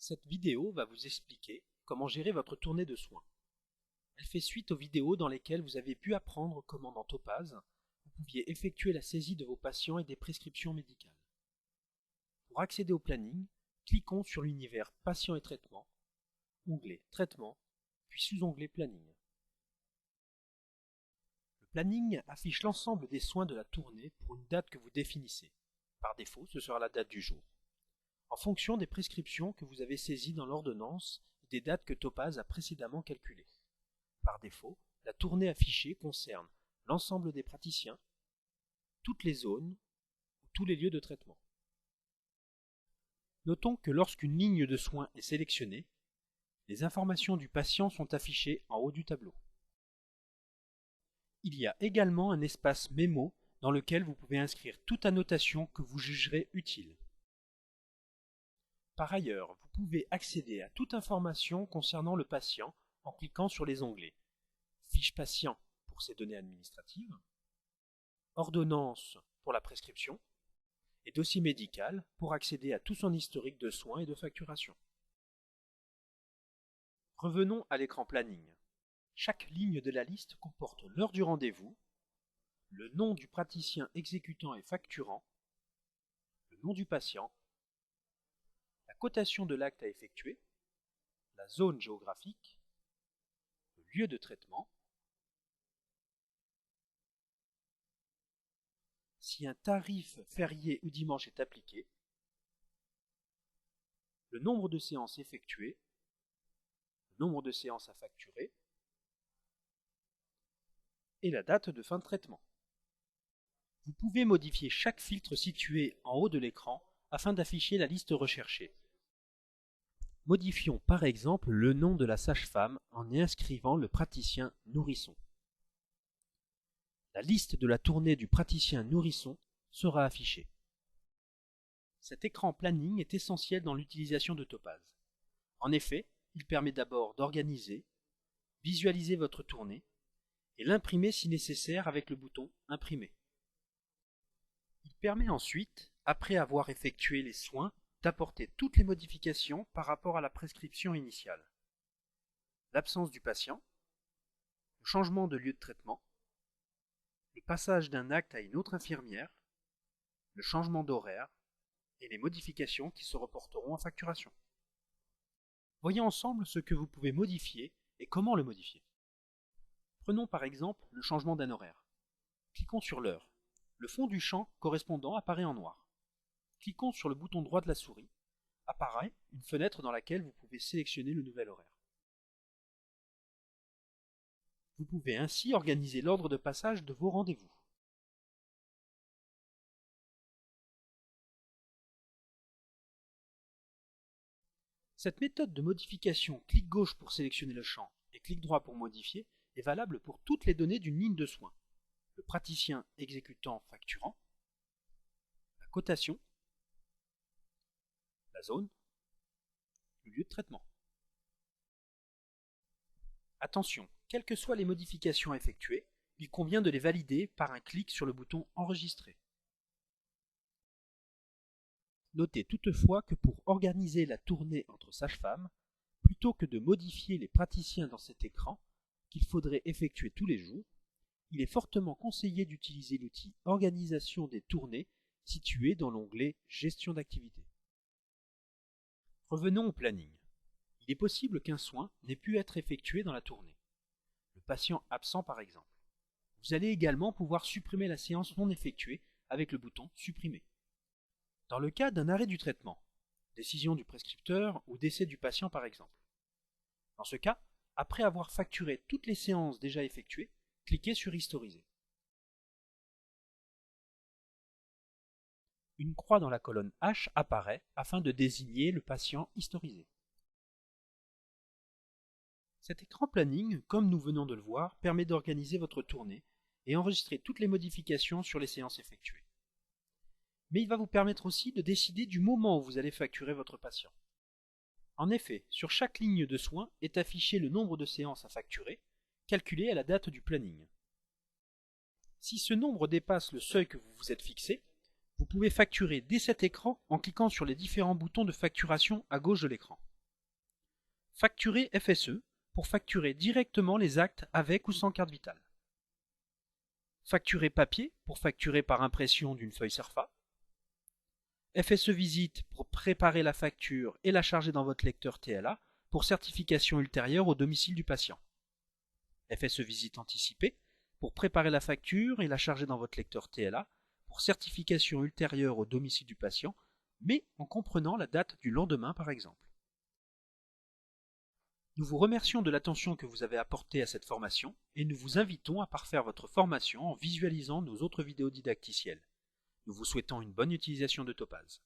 Cette vidéo va vous expliquer comment gérer votre tournée de soins. Elle fait suite aux vidéos dans lesquelles vous avez pu apprendre comment dans Topaz, vous pouviez effectuer la saisie de vos patients et des prescriptions médicales. Pour accéder au planning, cliquons sur l'univers Patients et traitements, onglet Traitement, puis sous-onglet Planning. Le planning affiche l'ensemble des soins de la tournée pour une date que vous définissez. Par défaut, ce sera la date du jour, en fonction des prescriptions que vous avez saisies dans l'ordonnance et des dates que Topaz a précédemment calculées. Par défaut, la tournée affichée concerne l'ensemble des praticiens, toutes les zones ou tous les lieux de traitement. Notons que lorsqu'une ligne de soins est sélectionnée, les informations du patient sont affichées en haut du tableau. Il y a également un espace mémo dans lequel vous pouvez inscrire toute annotation que vous jugerez utile. Par ailleurs, vous pouvez accéder à toute information concernant le patient en cliquant sur les onglets Fiche patient pour ses données administratives, Ordonnance pour la prescription et Dossier médical pour accéder à tout son historique de soins et de facturation. Revenons à l'écran Planning. Chaque ligne de la liste comporte l'heure du rendez-vous, le nom du praticien exécutant et facturant, le nom du patient, la cotation de l'acte à effectuer, la zone géographique, le lieu de traitement, si un tarif férié ou dimanche est appliqué, le nombre de séances effectuées, le nombre de séances à facturer et la date de fin de traitement. Vous pouvez modifier chaque filtre situé en haut de l'écran afin d'afficher la liste recherchée. Modifions par exemple le nom de la sage-femme en y inscrivant le praticien nourrisson. La liste de la tournée du praticien nourrisson sera affichée. Cet écran planning est essentiel dans l'utilisation de Topaz. En effet, il permet d'abord d'organiser, visualiser votre tournée et l'imprimer si nécessaire avec le bouton Imprimer. Il permet ensuite, après avoir effectué les soins, d'apporter toutes les modifications par rapport à la prescription initiale. L'absence du patient, le changement de lieu de traitement, le passage d'un acte à une autre infirmière, le changement d'horaire et les modifications qui se reporteront en facturation. Voyons ensemble ce que vous pouvez modifier et comment le modifier. Prenons par exemple le changement d'un horaire. Cliquons sur l'heure. Le fond du champ correspondant apparaît en noir. Cliquons sur le bouton droit de la souris. Apparaît une fenêtre dans laquelle vous pouvez sélectionner le nouvel horaire. Vous pouvez ainsi organiser l'ordre de passage de vos rendez-vous. Cette méthode de modification clic gauche pour sélectionner le champ et clic droit pour modifier est valable pour toutes les données d'une ligne de soins. Le praticien exécutant facturant, la cotation, la zone, le lieu de traitement. Attention, quelles que soient les modifications effectuées, il convient de les valider par un clic sur le bouton Enregistrer. Notez toutefois que pour organiser la tournée entre sages-femmes, plutôt que de modifier les praticiens dans cet écran, qu'il faudrait effectuer tous les jours, il est fortement conseillé d'utiliser l'outil Organisation des tournées situé dans l'onglet Gestion d'activité. Revenons au planning. Il est possible qu'un soin n'ait pu être effectué dans la tournée. Le patient absent par exemple. Vous allez également pouvoir supprimer la séance non effectuée avec le bouton Supprimer. Dans le cas d'un arrêt du traitement, décision du prescripteur ou décès du patient par exemple. Dans ce cas, après avoir facturé toutes les séances déjà effectuées, cliquez sur Historiser. Une croix dans la colonne H apparaît afin de désigner le patient historisé. Cet écran planning, comme nous venons de le voir, permet d'organiser votre tournée et enregistrer toutes les modifications sur les séances effectuées. Mais il va vous permettre aussi de décider du moment où vous allez facturer votre patient. En effet, sur chaque ligne de soins est affiché le nombre de séances à facturer, calculé à la date du planning. Si ce nombre dépasse le seuil que vous vous êtes fixé, vous pouvez facturer dès cet écran en cliquant sur les différents boutons de facturation à gauche de l'écran. Facturer FSE pour facturer directement les actes avec ou sans carte vitale. Facturer papier pour facturer par impression d'une feuille CERFA. FSE visite pour préparer la facture et la charger dans votre lecteur TLA pour certification ultérieure au domicile du patient. FSE visite anticipée pour préparer la facture et la charger dans votre lecteur TLA pour certification ultérieure au domicile du patient, mais en comprenant la date du lendemain par exemple. Nous vous remercions de l'attention que vous avez apportée à cette formation et nous vous invitons à parfaire votre formation en visualisant nos autres vidéos didacticielles. Nous vous souhaitons une bonne utilisation de Topaz.